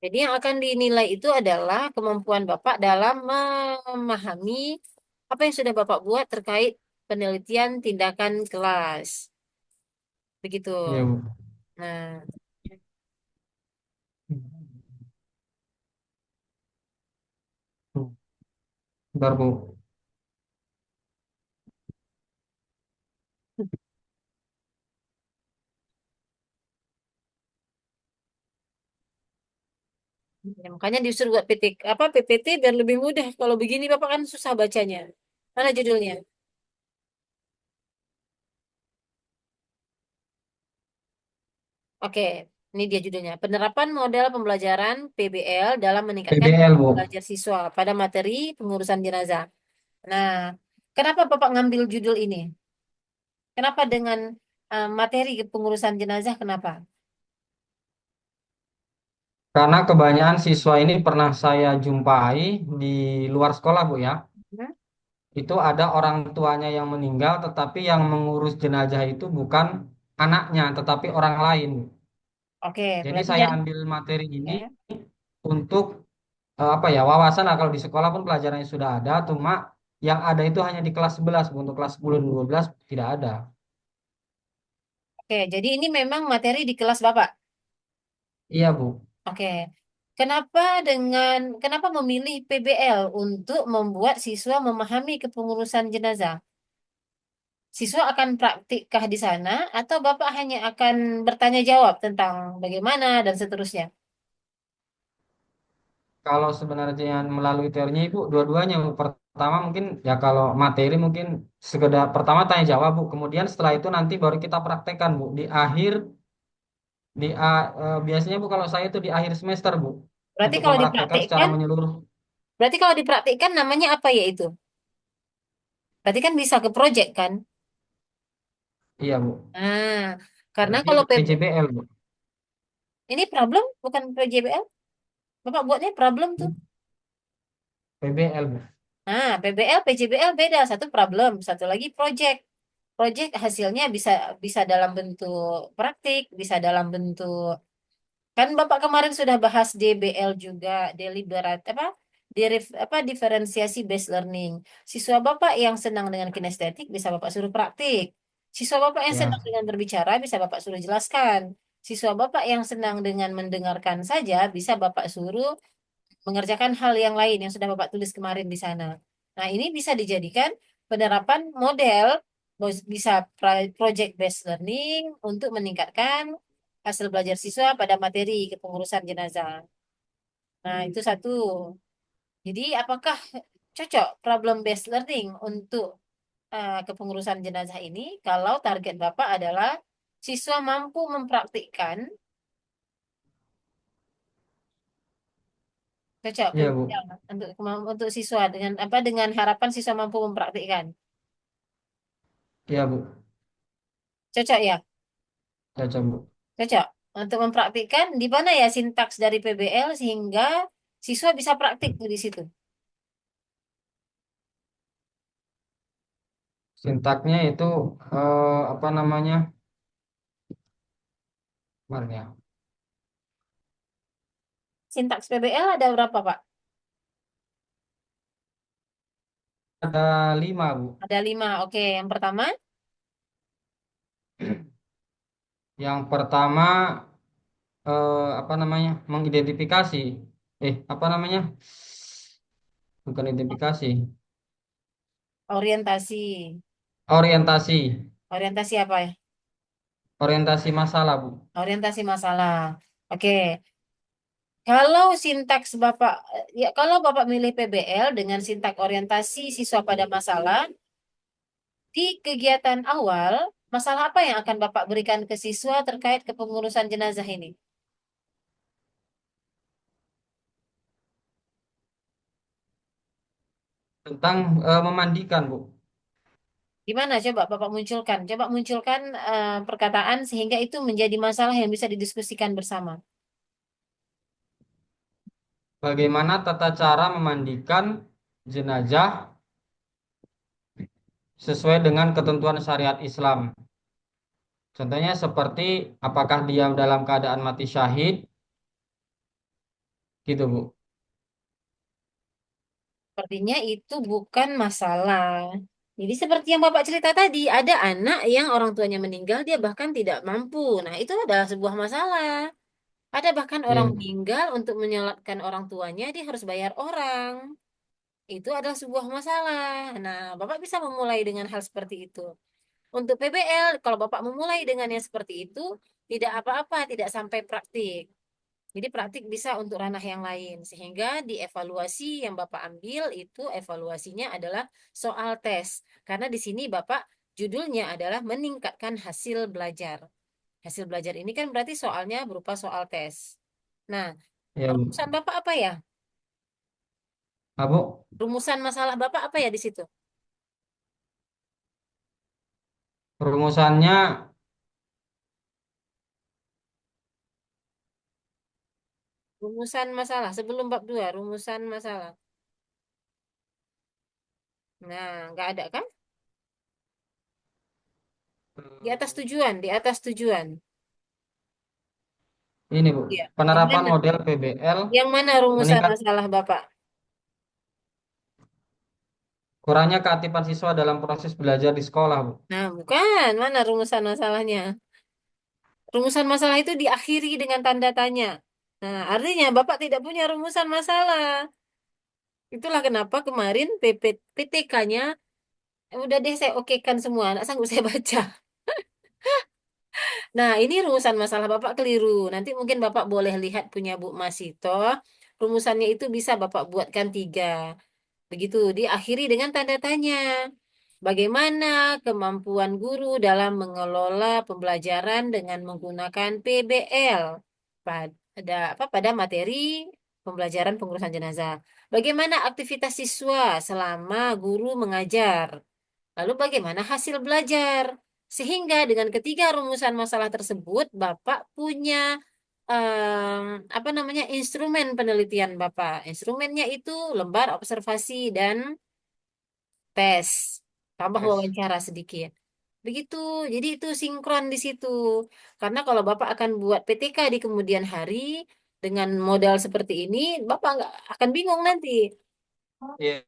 Jadi yang akan dinilai itu adalah kemampuan Bapak dalam memahami apa yang sudah Bapak buat terkait penelitian tindakan kelas. Begitu. Iya, Bu. Nah, Bentar, Bu. ya, makanya disuruh buat PPT biar lebih mudah. Kalau begini Bapak kan susah bacanya. Mana judulnya? Oke, ini dia judulnya. Penerapan model pembelajaran PBL dalam meningkatkan PBL, Bu. belajar siswa pada materi pengurusan jenazah. Nah, kenapa Bapak ngambil judul ini? Kenapa dengan materi pengurusan jenazah? Kenapa? Karena kebanyakan siswa ini pernah saya jumpai di luar sekolah, Bu ya. Hmm? Itu ada orang tuanya yang meninggal, tetapi yang mengurus jenazah itu bukan anaknya, tetapi orang lain. Oke, Jadi berarti saya dari ambil materi ini ya. untuk apa ya, wawasan lah, kalau di sekolah pun pelajarannya sudah ada, cuma yang ada itu hanya di kelas 11, Bu. Untuk kelas 10 dan 12 tidak ada. Oke, jadi ini memang materi di kelas Bapak. Iya, Bu. Oke. Kenapa memilih PBL untuk membuat siswa memahami kepengurusan jenazah? Siswa akan praktikkah di sana atau Bapak hanya akan bertanya jawab tentang bagaimana dan seterusnya? Kalau sebenarnya yang melalui teorinya Ibu, dua-duanya, Bu. Pertama mungkin ya kalau materi mungkin sekedar pertama tanya jawab, Bu. Kemudian setelah itu nanti baru kita praktekkan, Bu. Di akhir biasanya, Bu, kalau saya itu di akhir semester, Bu, Berarti untuk kalau mempraktekkan secara dipraktikkan, menyeluruh. berarti kalau dipraktikkan namanya apa ya itu? Berarti kan bisa ke project kan? Iya, Bu. Nah, karena Berarti kalau PJBL, Bu. ini problem bukan PJBL, Bapak buatnya problem tuh. PBL, Bu. Nah, PBL, PJBL beda, satu problem, satu lagi project. Project hasilnya bisa bisa dalam bentuk praktik, bisa dalam bentuk kan Bapak kemarin sudah bahas DBL juga, deliberat diferensiasi based learning. Siswa Bapak yang senang dengan kinestetik bisa Bapak suruh praktik. Siswa Bapak yang senang Ya, dengan berbicara bisa Bapak suruh jelaskan. Siswa Bapak yang senang dengan mendengarkan saja bisa Bapak suruh mengerjakan hal yang lain yang sudah Bapak tulis kemarin di sana. Nah, ini bisa dijadikan penerapan model bisa project based learning untuk meningkatkan hasil belajar siswa pada materi kepengurusan jenazah. Nah, itu satu. Jadi, apakah cocok problem based learning untuk kepengurusan jenazah ini kalau target Bapak adalah siswa mampu mempraktikkan cocok iya, Bu. untuk siswa dengan harapan siswa mampu mempraktikkan. Iya, Bu. Cocok ya? Cocok, Bu. Cocok. Untuk mempraktikkan di mana ya sintaks dari PBL sehingga siswa bisa praktik tuh di situ. Sintaknya itu apa namanya? Kemarin ya. Sintaks PBL ada berapa, Pak? Ada 5, Bu. Ada 5. Oke, yang pertama Yang pertama apa namanya? Mengidentifikasi. Apa namanya? Bukan identifikasi. orientasi. Orientasi. Orientasi apa ya? Orientasi masalah, Bu. Orientasi masalah. Oke. Kalau sintaks Bapak ya kalau Bapak milih PBL dengan sintaks orientasi siswa pada masalah, di kegiatan awal, masalah apa yang akan Bapak berikan ke siswa terkait kepengurusan jenazah ini? Tentang memandikan, Bu. Gimana coba Bapak munculkan? Coba munculkan perkataan sehingga itu menjadi masalah yang bisa didiskusikan bersama. Bagaimana tata cara memandikan jenazah sesuai dengan ketentuan syariat Islam. Contohnya seperti apakah dia dalam keadaan mati syahid gitu Bu. Sepertinya itu bukan masalah. Jadi seperti yang Bapak cerita tadi, ada anak yang orang tuanya meninggal, dia bahkan tidak mampu. Nah, itu adalah sebuah masalah. Ada bahkan orang Iya Bu. meninggal untuk menyolatkan orang tuanya, dia harus bayar orang. Itu adalah sebuah masalah. Nah, Bapak bisa memulai dengan hal seperti itu. Untuk PBL, kalau Bapak memulai dengan yang seperti itu, tidak apa-apa, tidak sampai praktik. Jadi praktik bisa untuk ranah yang lain. Sehingga di evaluasi yang Bapak ambil itu evaluasinya adalah soal tes. Karena di sini Bapak judulnya adalah meningkatkan hasil belajar. Hasil belajar ini kan berarti soalnya berupa soal tes. Nah, Iya Bu. rumusan Bapak apa ya? Nah, Bu, Rumusan masalah Bapak apa ya di situ? rumusannya Rumusan masalah sebelum bab 2 rumusan masalah. Nah, nggak ada kan? Di atas tujuan, di atas tujuan. ini Bu, Iya. Yang penerapan mana? model PBL Yang mana rumusan meningkat masalah Bapak? kurangnya keaktifan siswa dalam proses belajar di sekolah Bu. Nah, bukan. Mana rumusan masalahnya? Rumusan masalah itu diakhiri dengan tanda tanya. Nah, artinya Bapak tidak punya rumusan masalah. Itulah kenapa kemarin PTK-nya udah deh saya okekan semua. Nggak sanggup saya baca. Nah, ini rumusan masalah Bapak keliru. Nanti mungkin Bapak boleh lihat punya Bu Masito. Rumusannya itu bisa Bapak buatkan 3. Begitu, diakhiri dengan tanda tanya. Bagaimana kemampuan guru dalam mengelola pembelajaran dengan menggunakan PBL pada materi pembelajaran pengurusan jenazah. Bagaimana aktivitas siswa selama guru mengajar? Lalu bagaimana hasil belajar? Sehingga dengan ketiga rumusan masalah tersebut, Bapak punya apa namanya instrumen penelitian Bapak. Instrumennya itu lembar observasi dan tes, tambah Yes. wawancara sedikit. Begitu, jadi itu sinkron di situ. Karena kalau Bapak akan buat PTK di kemudian hari dengan modal seperti ini, Bapak nggak akan bingung nanti. Iya,